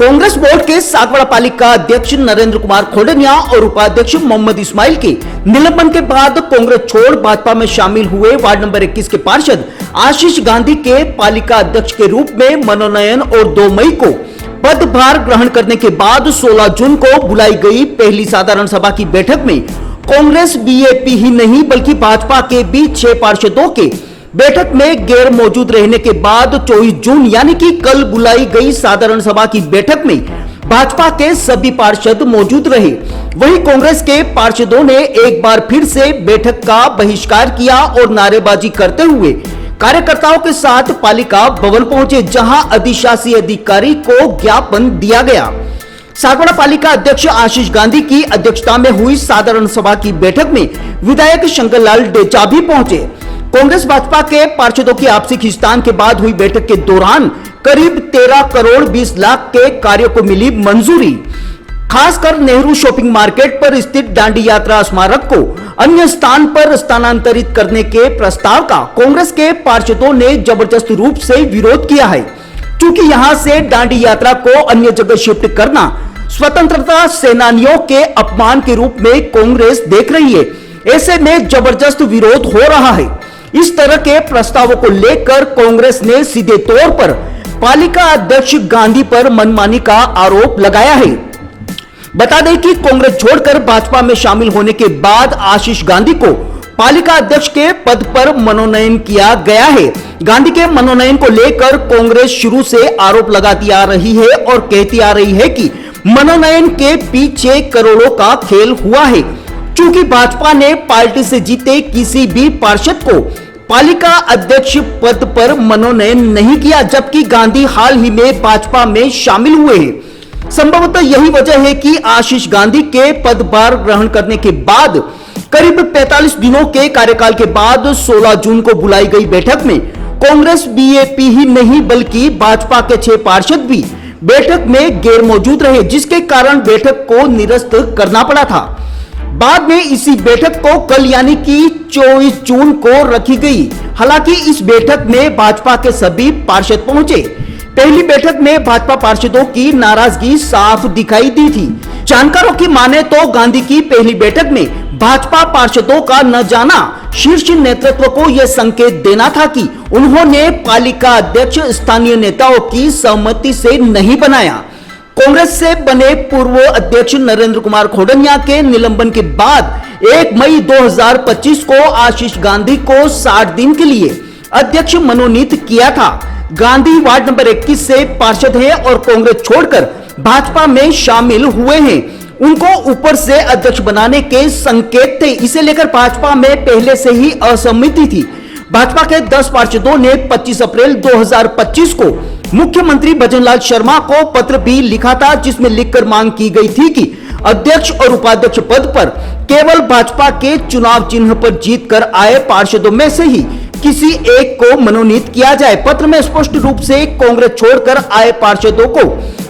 Congress board के सागवाड़ा पालिका अध्यक्ष नरेंद्र कुमार खोंडनिया और उपाध्यक्ष मोहम्मद इस्माइल के निलंबन के बाद कांग्रेस छोड़ भाजपा में शामिल हुए वार्ड नंबर 21 के पार्षद आशीष गांधी के पालिका अध्यक्ष के रूप में मनोनयन और 2 मई को पदभार ग्रहण करने के बाद 16 जून को बुलाई गई पहली साधारण सभा की बैठक में कांग्रेस बीएपी ही नहीं बल्कि भाजपा के भी 6 पार्षदों के बैठक में गैर मौजूद रहने के बाद 24 जून यानी कि कल बुलाई गई साधारण सभा की बैठक में भाजपा के सभी पार्षद मौजूद रहे। वहीं कांग्रेस के पार्षदों ने एक बार फिर से बैठक का बहिष्कार किया और नारेबाजी करते हुए कार्यकर्ताओं के साथ पालिका भवन पहुंचे, जहां अधिशासी अधिकारी को ज्ञापन दिया गया। सागवाड़ा पालिका अध्यक्ष आशीष गांधी की अध्यक्षता में हुई साधारण सभा की बैठक में विधायक शंकरलाल डेचा भी पहुंचे। कांग्रेस भाजपा के पार्षदों की आपसी खींचतान के बाद हुई बैठक के दौरान करीब 13 करोड़ 20 लाख के कार्यों को मिली मंजूरी। खासकर नेहरू शॉपिंग मार्केट पर स्थित दांडी यात्रा स्मारक को अन्य स्थान पर स्थानांतरित करने के प्रस्ताव का कांग्रेस के पार्षदों ने जबरदस्त रूप से विरोध किया है, क्योंकि यहां से दांडी यात्रा को अन्य जगह शिफ्ट करना स्वतंत्रता सेनानियों के अपमान के रूप में कांग्रेस देख रही है। ऐसे में जबरदस्त विरोध हो रहा है। इस तरह के प्रस्तावों को लेकर कांग्रेस ने सीधे तौर पर पालिका अध्यक्ष गांधी पर मनमानी का आरोप लगाया है। बता दें कि कांग्रेस छोड़कर भाजपा में शामिल होने के बाद आशीष गांधी को पालिका अध्यक्ष के पद पर मनोनयन किया गया है। गांधी के मनोनयन को लेकर कांग्रेस शुरू से आरोप लगाती आ रही है और कहती आ रही है कि मनोनयन के पीछे करोड़ों का खेल हुआ है, क्योंकि भाजपा ने पार्टी से जीते किसी भी पार्षद को पालिका अध्यक्ष पद पर मनोनयन नहीं किया, जबकि गांधी हाल ही में भाजपा में शामिल हुए हैं। संभवतः यही वजह है कि आशीष गांधी के पदभार ग्रहण करने के बाद करीब 45 दिनों के कार्यकाल के बाद 16 जून को बुलाई गई बैठक में कांग्रेस बीएपी ही नहीं बल्कि भाजपा के 6 पार्षद भी बैठक में गैर मौजूद रहे, जिसके कारण बैठक को निरस्त करना पड़ा था। बाद में इसी बैठक को कल यानी कि 24 जून को रखी गई। हालांकि इस बैठक में भाजपा के सभी पार्षद पहुंचे। पहली बैठक में भाजपा पार्षदों की नाराजगी साफ दिखाई दी थी। जानकारों की माने तो गांधी की पहली बैठक में भाजपा पार्षदों का न जाना शीर्ष नेतृत्व को यह संकेत देना था कि उन्होंने पालिका अध्यक्ष स्थानीय नेताओं की सहमति से नहीं बनाया। कांग्रेस से बने पूर्व अध्यक्ष नरेंद्र कुमार खोंडनिया के निलंबन के बाद 1 मई 2025 को आशीष गांधी को 60 दिन के लिए अध्यक्ष मनोनीत किया था। गांधी वार्ड नंबर 21 से पार्षद हैं और कांग्रेस छोड़कर भाजपा में शामिल हुए हैं। उनको ऊपर से अध्यक्ष बनाने के संकेत थे, इसे लेकर भाजपा में पहले से ही असहमति थी। भाजपा के 10 पार्षदों ने 25 अप्रैल 2025 को मुख्यमंत्री भजनलाल शर्मा को पत्र भी लिखा था, जिसमें लिखकर मांग की गई थी कि अध्यक्ष और उपाध्यक्ष पद पर केवल भाजपा के चुनाव चिन्ह पर जीतकर आए पार्षदों में से ही किसी एक को मनोनीत किया जाए। पत्र में स्पष्ट रूप से कांग्रेस छोड़कर आए पार्षदों को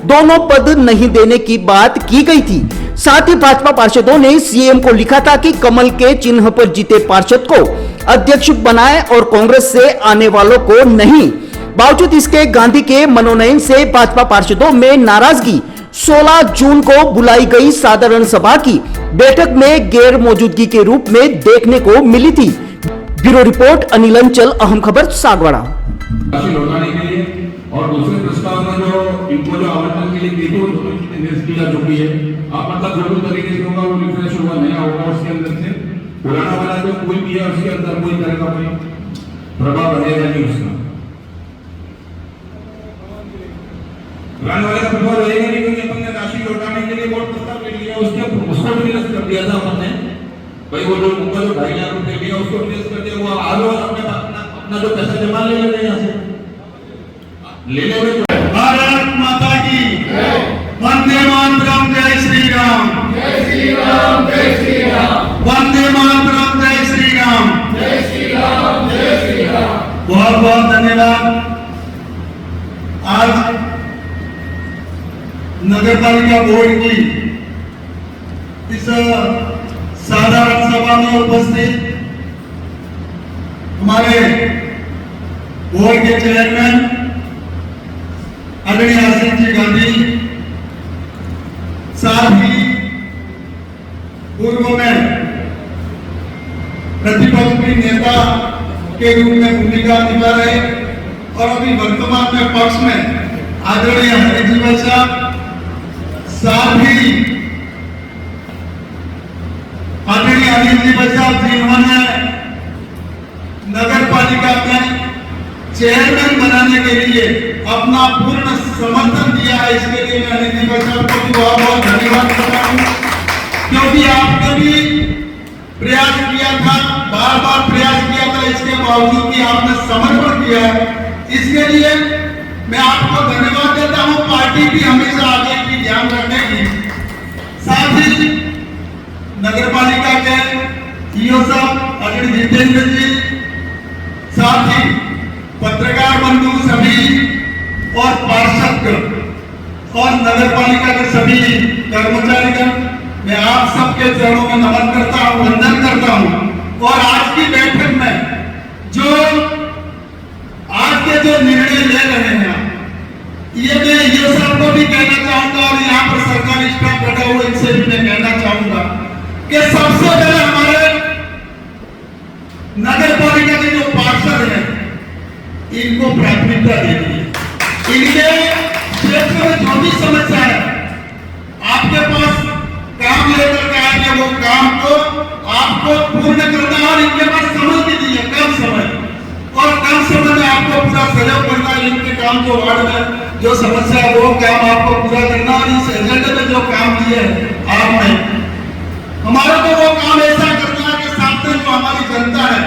दोनों पद नहीं देने की बात की गई थी। साथ ही भाजपा पार्षदों ने सीएम को लिखा था कि कमल के चिन्ह पर जीते पार्षद को अध्यक्ष बनाए और कांग्रेस से आने वालों को नहीं। बावजूद इसके गांधी के मनोनयन से भाजपा पार्षदों में नाराजगी 16 जून को बुलाई गई साधारण सभा की बैठक में गैर मौजूदगी के रूप में देखने को मिली थी। ब्यूरो रिपोर्ट अनिल अंचल, अहम खबर, सागवाड़ा। और दूसरे प्रस्ताव में जो इनको जो आवंटन के लिए निरस्त की जा चुकी है, आप मतलब जो भी तरीके से होगा वो रिफ्रेश होगा, नया होगा, उसके अंदर से पुराना वाला जो कोई भी है उसके अंदर कोई तरह का कोई प्रभाव रहेगा नहीं। उसका पुराने वाले का प्रभाव रहेगा नहीं, क्योंकि अपन ने राशि लौटाने के लिए वोट प्रस्ताव ले लिया, उसको भी निरस्त कर दिया था अपन ने। भाई वो जो उनका जो 2,500 रुपए लिया उसको निरस्त कर दिया। वो आगे अपना जो पैसा जमा ले लेते यहाँ से ले ले। भारत माता की वंदे मातरम, जय श्री राम, जय श्री राम, जय श्री राम, वंदे मातरम, जय श्री राम, जय श्री राम, जय श्री राम। बहुत बहुत धन्यवाद। आज नगर पालिका बोर्ड की इस साधारण सभा में उपस्थित हमारे बोर्ड के चेयरमैन आदरणीय आशीष जी गांधी, साथ ही पूर्व में प्रतिपक्ष के नेता के रूप में भूमिका निभा रहे और अभी वर्तमान में पक्ष में आदरणीय हरीश भाई साहब, साथ ही आदरणीय हरीश भाई साहब जिन्होंने नगर पालिका में चेयरमैन बनाने के लिए अपना पूर्ण समर्थन दिया है, इसके लिए मैं हरीश भाई साहब को भी बहुत बहुत धन्यवाद करता हूँ, क्योंकि आपने भी प्रयास किया था, बार बार प्रयास किया था, इसके बावजूद भी आपने समर्पण किया है, इसके लिए मैं आपको धन्यवाद देता हूं। पार्टी भी हमेशा आगे की ध्यान रखेगी। साथ ही नगर पालिका के ईओ साहब आदरणीय जितेंद्र जी, साथ ही पत्रकार बंधु सभी और पार्षद और नगर पालिका के सभी कर्मचारीगण, मैं आप सबके चरणों में नमन करता हूं, वंदन करता हूं। और आज की बैठक में जो आज के जो निर्णय ले रहे हैं, ये मैं ये सबको भी कहना चाहूंगा और यहाँ पर सरकारी स्टाफ बैठा हुआ इनसे भी मैं कहना चाहूंगा कि सबसे पहले हमारे नगर पालिका के जो पार्षद हैं, इनको प्राथमिकता देनी है। इनके क्षेत्र में जो भी समस्या है, आपके पास काम लेकर के आए, वो काम को आपको पूर्ण करना है और इनके पास समय भी दी है, कम समय, और कम समय में आपको पूरा सहयोग करना है। इनके काम जो वार्ड में जो समस्या है, वो काम आपको पूरा करना, और इस एजेंडे में जो काम दिए आपने, हमारा तो वो काम ऐसा करना है कि सामने जो हमारी जनता है,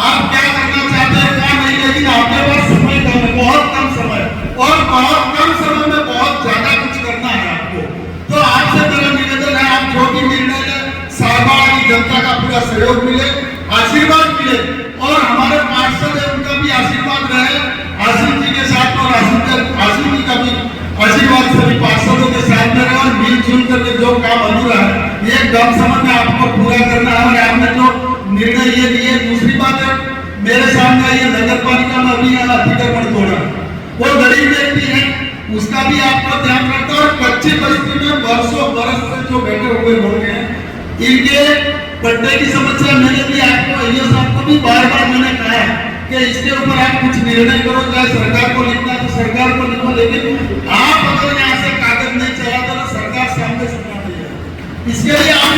आप क्या करना चाहते हैं क्या नहीं, लेकिन आपके पास समय कम है, बहुत कम समय, और बहुत कम समय में बहुत ज्यादा कुछ करना है आपको। तो आपसे मेरा निवेदन है, आप जो भी निर्णय लें, साहबान की जनता का पूरा सहयोग मिले, आशीर्वाद मिले, और हमारे पार्षद है उनका भी आशीर्वाद रहे, आशीष जी के साथ, और आशीष जी का भी आशीर्वाद सभी पार्षदों के साथ में रहे, और मिलजुल करके जो काम अधूरा है, ये कम समय में आपको पूरा करना है। और आपने जो निर्णय ये लिए, दूसरी बात है, मेरे सामने ये नगर पालिका में अभी अतिक्रमण तोड़ा, वो गरीब व्यक्ति है, उसका भी आपको ध्यान रखना। और कच्ची बस्ती में वर्षों बरस से जो बैठे हुए लोग हैं, इनके पट्टे की समस्या, मैंने भी आपको ये सबको भी बार बार मैंने कहा कि इसके ऊपर आप कुछ निर्णय करो, चाहे सरकार को लिखना तो सरकार को लिखो, लेकिन आप अगर यहाँ से कागज नहीं चलाते तो सरकार सामने से नहीं है। इसके लिए आप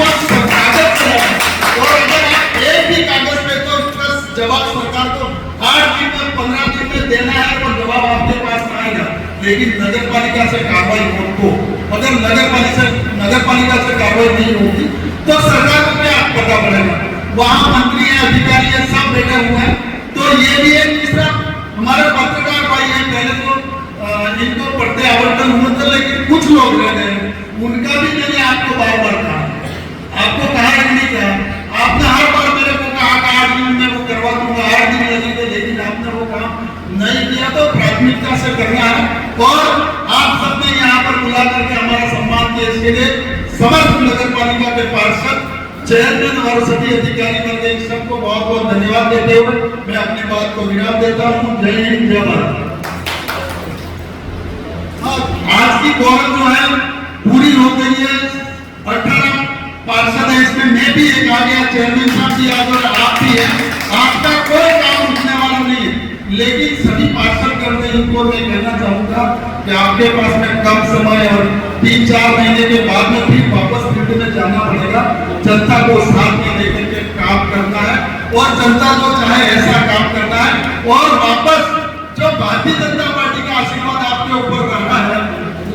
कागज चलाएं, और अगर आप एक भी कागज पे तो उसका जवाब सरकार को 8 दिन में 15 दिन में देना है, तो जवाब आपके पास आएगा। लेकिन नगर पालिका से कार्रवाई हो, अगर नगर पालिका से कार्रवाई नहीं होगी तो सरकार को क्या पता पड़ेगा? वहां मंत्री है, अधिकारी है, सब बैठे हुए हैं। तो ये भी एक तीसरा हमारे पत्रकार भाई है, पहले तो इनको पट्टे आवंटन हुए थे, लेकिन कुछ लोग रह गए, उनका भी मैंने आपको बार बार कहा, आपको कहा कि नहीं कहा, आपने हर बार मेरे को कहा 8 दिन में वो करवा दूंगा, 8 दिन लगेंगे, लेकिन आपने वो काम नहीं किया। तो प्राथमिकता से करना है, और आप सबने यहाँ पर बुला करके हमारा सम्मान किया, इसके लिए समस्त नगर पालिका के पार्षद, चेयरमैन और सभी अधिकारी वर्ग सबको बहुत बहुत धन्यवाद देते हुए मैं अपनी बात को विराम देता हूँ। जय हिंद, जय भारत। आज की गौरव जो है पूरी हो गई है, 18 पार्षद है, इसमें मैं भी एक आ गया, चेयरमैन साहब भी आ गए, आप भी है, आपका कोई काम रुकने वाला नहीं है। लेकिन सभी पार्षद करते इनको मैं कहना चाहूंगा कि आपके पास में कम समय और 3-4 महीने के बाद में फिर वापस फील्ड में जाना पड़ेगा, जनता को साथ में लेकर के काम करना है, और जनता जो चाहे ऐसा काम करना है, और वापस जो भारतीय जनता पार्टी का आशीर्वाद आपके ऊपर रहा है,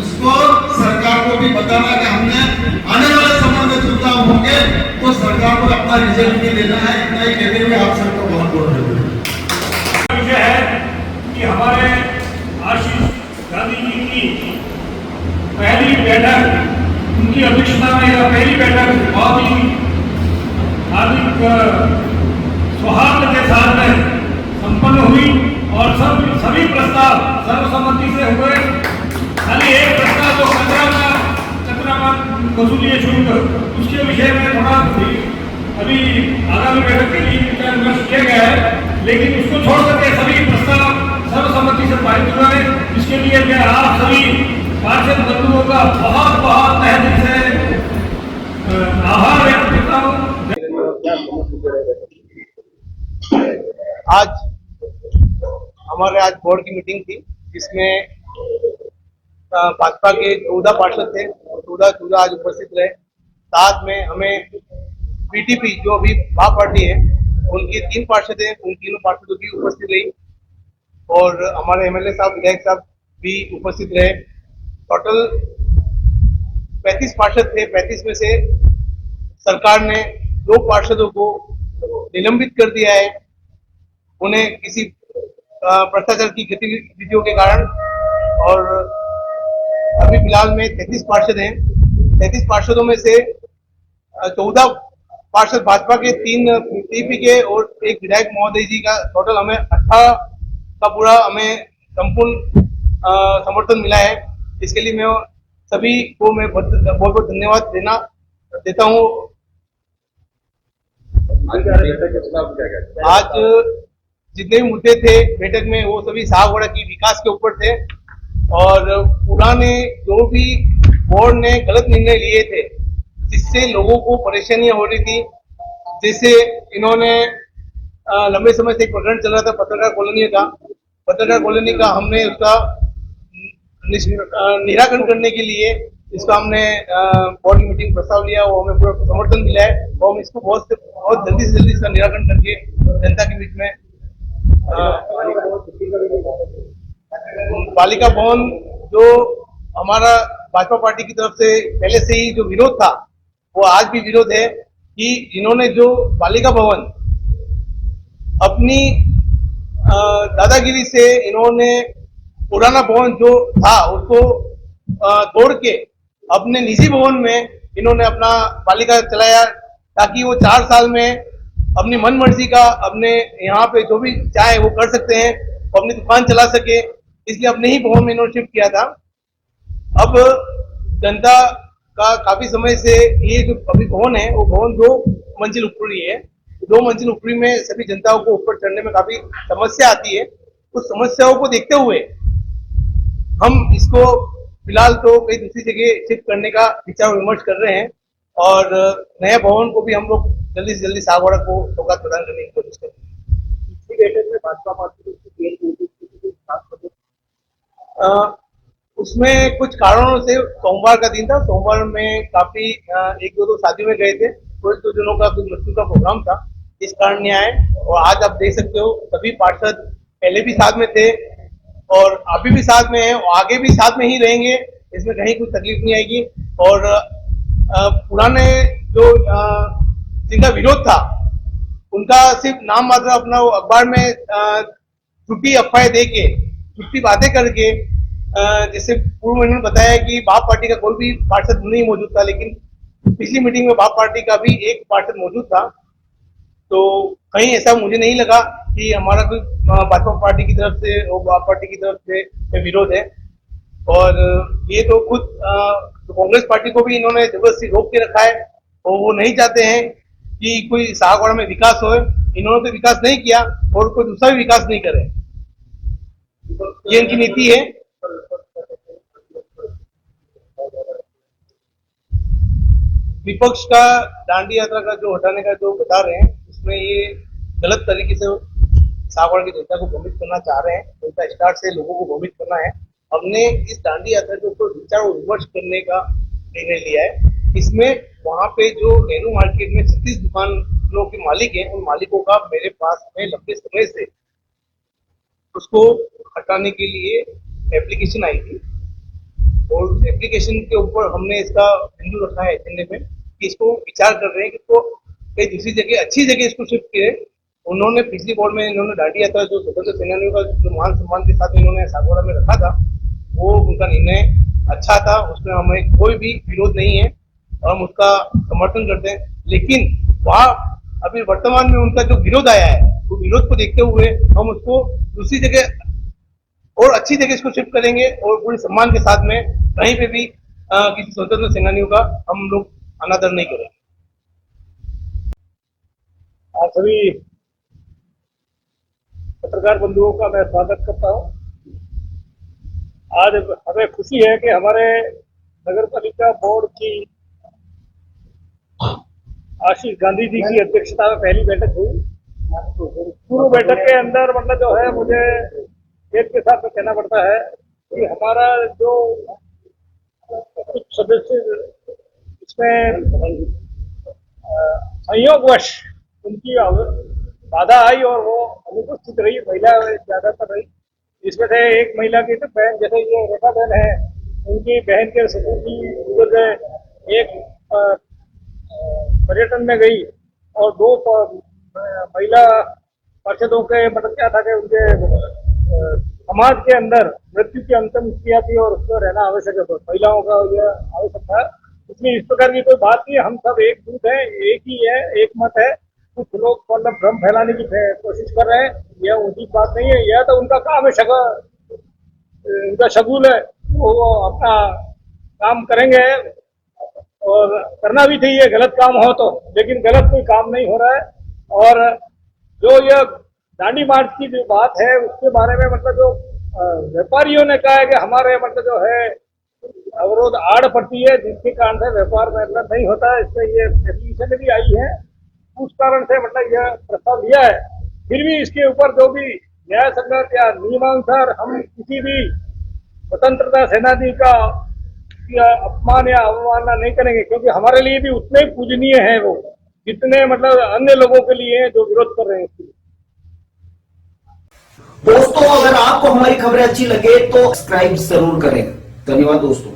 उसको सरकार को भी बताना कि हमने आने वाले समय में चुनाव होंगे तो सरकार को अपना रिजल्ट भी देना है। इतना ही कहते हुए आप सबको बहुत बहुत धन्यवाद। विषय है कि हमारे आशीष गांधी जी की पहली बैठक, उनकी अध्यक्षता में यह पहली बैठक बहुत ही हार्दिक सौहार्द के साथ में संपन्न हुई, और सभी प्रस्ताव सर्वसम्मति से हुए। खाली एक प्रस्ताव जो कचरा का वसूली शुल्क, उसके विषय में थोड़ा अभी आगामी बैठक के लिए विचार विमर्श किया गया है, लेकिन उसको छोड़ करके सभी प्रस्ताव सर्वसम्मति से पारित हुए। इसके लिए मैं आप सभी पार्षद बंधुओं का बहुत बहुत तहे दिल से आज हमारे आज बोर्ड की मीटिंग थी जिसमें भाजपा के 14 पार्षद थे, 14 आज उपस्थित रहे। साथ में हमें पीटीपी जो अभी भाजपा पार्टी है उनके 3 पार्षद हैं, उन तीनों पार्षदों की उपस्थित रही और हमारे एमएलए साहब, विधायक साहब भी उपस्थित रहे। टोटल 35 पार्षद थे। 35 में से सरकार ने 2 पार्षदों को निलंबित कर दिया है, उन्हें किसी भ्रष्टाचार की गतिविधियों के कारण। और अभी फिलहाल में 33 पार्षद हैं। 33 पार्षदों में से 14 पार्षद भाजपा के, 3 टीपी के और 1 विधायक महोदय जी का टोटल हमें 18 का पूरा हमें संपूर्ण समर्थन मिला है। इसके लिए मैं सभी को मैं बहुत बहुत धन्यवाद देता हूँ। आज जितने भी मुद्दे थे बैठक में वो सभी सागवाड़ा की विकास के ऊपर थे और पुराने जो भी बोर्ड ने गलत निर्णय लिए थे जिससे लोगों को परेशानियां हो रही थी, जैसे इन्होंने लंबे समय से एक प्रकरण चल रहा था पत्रकार कॉलोनी का हमने उसका निराकरण करने के लिए इसका हमने बोर्ड की मीटिंग प्रस्ताव लिया, वो हमें पूरा समर्थन मिला है और हम इसको बहुत जल्दी से जल्दी इसका निराकरण करके जनता के बीच में बालिका भवन जो हमारा भाजपा पार्टी की तरफ से पहले से ही जो विरोध था वो आज भी विरोध है कि इन्होंने जो बालिका भवन अपनी दादागिरी से इन्होंने पुराना भवन जो था उसको तोड़ के अपने निजी भवन में इन्होंने अपना बालिका चलाया ताकि वो 4 साल में अपनी मन मर्जी का अपने यहाँ पे जो भी चाहे वो कर सकते हैं, वो अपनी दुकान चला सके, इसलिए अपने ही भवन में इन्होंने शिफ्ट किया था। अब जनता का काफी समय से ये जो अभी भवन है वो भवन 2 मंजिल ऊपरी है। 2 मंजिल ऊपरी में सभी जनताओं को ऊपर चढ़ने में काफी समस्या आती है। उस समस्याओं को देखते हुए हम इसको फिलहाल तो कई दूसरी जगह शिफ्ट करने का विचार विमर्श कर रहे हैं और नया भवन को भी हम लोग जल्दी से जल्दी सागवाड़ा को सौगात प्रदान करने की कोशिश करेंगे। भाजपा उसमें कुछ कारणों से सोमवार का दिन था, सोमवार में काफी 1-2 शादी में गए थे, कुछ 2 जनों का कुछ मृत्यु का प्रोग्राम था, इस कारण नहीं आए। और आज आप देख सकते हो सभी पार्षद पहले भी साथ में थे और अभी भी साथ में हैं और आगे भी साथ में ही रहेंगे, इसमें कहीं कुछ तकलीफ नहीं आएगी। और पुराने जो जिनका विरोध था उनका सिर्फ नाम मात्र अपना वो अखबार में झूठी अफवाहें दे के, झूठी बातें करके, जैसे पूर्व में उन्होंने बताया कि भाजपा पार्टी का कोई भी पार्षद नहीं मौजूद था, लेकिन पिछली मीटिंग में भाजपा पार्टी का भी एक पार्षद मौजूद था। तो कहीं ऐसा मुझे नहीं लगा कि हमारा कोई भाजपा पार्टी की तरफ से और भाजपा पार्टी की तरफ से विरोध है। और ये तो खुद कांग्रेस पार्टी को भी इन्होंने जबरदस्ती रोक के रखा है और वो नहीं चाहते हैं कि कोई सागवाड़ा में विकास हो। इन्होंने तो विकास नहीं किया और कोई दूसरा भी विकास नहीं करे, ये इनकी नीति है। विपक्ष का दांडी यात्रा का जो हटाने का जो बता रहे हैं उसमें ये गलत तरीके से सागवाड़ा की जनता को भ्रमित करना चाह रहे हैं। जनता स्टार्ट से लोगों को भ्रमित करना है। हमने इस दांडी यात्रा के ऊपर विचार विमर्श करने का निर्णय लिया है। इसमें वहां पे जो नेहरू मार्केट में 36 दुकानों के मालिक हैं, उन मालिकों का मेरे पास में लंबे समय से उसको हटाने के लिए एप्लीकेशन आई थी और एप्लीकेशन के ऊपर हमने इसका बिंदु रखा है एजेंडे में कि इसको विचार कर रहे हैं कि इसको कई दूसरी जगह, अच्छी जगह इसको शिफ्ट किए। उन्होंने पिछली बोर्ड में इन्होंने दांडी यात्रा जो स्वतंत्र सेनानियों का जो मान सम्मान के साथ इन्होंने सागवाड़ा में रखा था, वो उनका निर्णय अच्छा था, उसमें हमें कोई भी विरोध नहीं है और हम उसका समर्थन करते हैं। लेकिन वहाँ अभी वर्तमान में उनका जो विरोध आया है, वो विरोध को देखते हुए हम उसको दूसरी जगह और अच्छी जगह इसको शिफ्ट करेंगे और पूरे सम्मान के साथ में कहीं पे भी किसी स्वतंत्र सेनानियों का हम लोग अनादर नहीं करेंगे। आप सभी पत्रकार बंधुओं का मैं स्वागत करता हूं। आज हमें खुशी है कि हमारे नगर पालिका बोर्ड की आशीष गांधी जी की अध्यक्षता में पहली बैठक हुई पूर्व बैठक के अंदर मतलब जो है मुझे एक के साथ में कहना पड़ता है कि हमारा जो कुछ सदस्य इसमें संयोगवश उनकी बाधा आई और वो अनुपस्थित रही, महिला ज्यादातर रही। इसमें से एक महिला की तो बहन, जैसे ये रेखा बहन है, उनकी बहन के ससुर की बुजुर्ग एक पर्यटन में गई और दो महिला पार्षदों के मतलब क्या था कि उनके समाज के अंदर मृत्यु की अंतिम क्रिया थी और उसको रहना आवश्यक है, महिलाओं का यह आवश्यक था। इसलिए इस प्रकार की कोई बात नहीं, हम सब एक दूत है, एक ही है, एक मत है। कुछ लोग मतलब भ्रम फैलाने की कोशिश कर रहे हैं, यह उचित बात नहीं है। यह तो उनका काम है, उनका शगुल है, वो अपना काम करेंगे और करना भी चाहिए गलत काम हो तो, लेकिन गलत कोई काम नहीं हो रहा है। और जो यह दांडी मार्च की जो बात है उसके बारे में मतलब जो व्यापारियों ने कहा है कि हमारे मतलब जो है अवरोध आड़ पड़ती है, जिसके कारण से व्यापार मतलब नहीं होता है। इसमें ये एप्लीकेशन भी आई है, उस कारण से मतलब यह प्रस्ताव लिया है। फिर भी इसके ऊपर जो भी न्याय संगत या नियमानुसार हम किसी भी स्वतंत्रता सेनानी का अपमान या अवमानना नहीं करेंगे, क्योंकि हमारे लिए भी उतने ही पूजनीय है वो जितने मतलब अन्य लोगों के लिए जो विरोध कर रहे हैं इसके लिए। दोस्तों, अगर आपको हमारी खबरें अच्छी लगे तो सब्सक्राइब जरूर करें। धन्यवाद दोस्तों।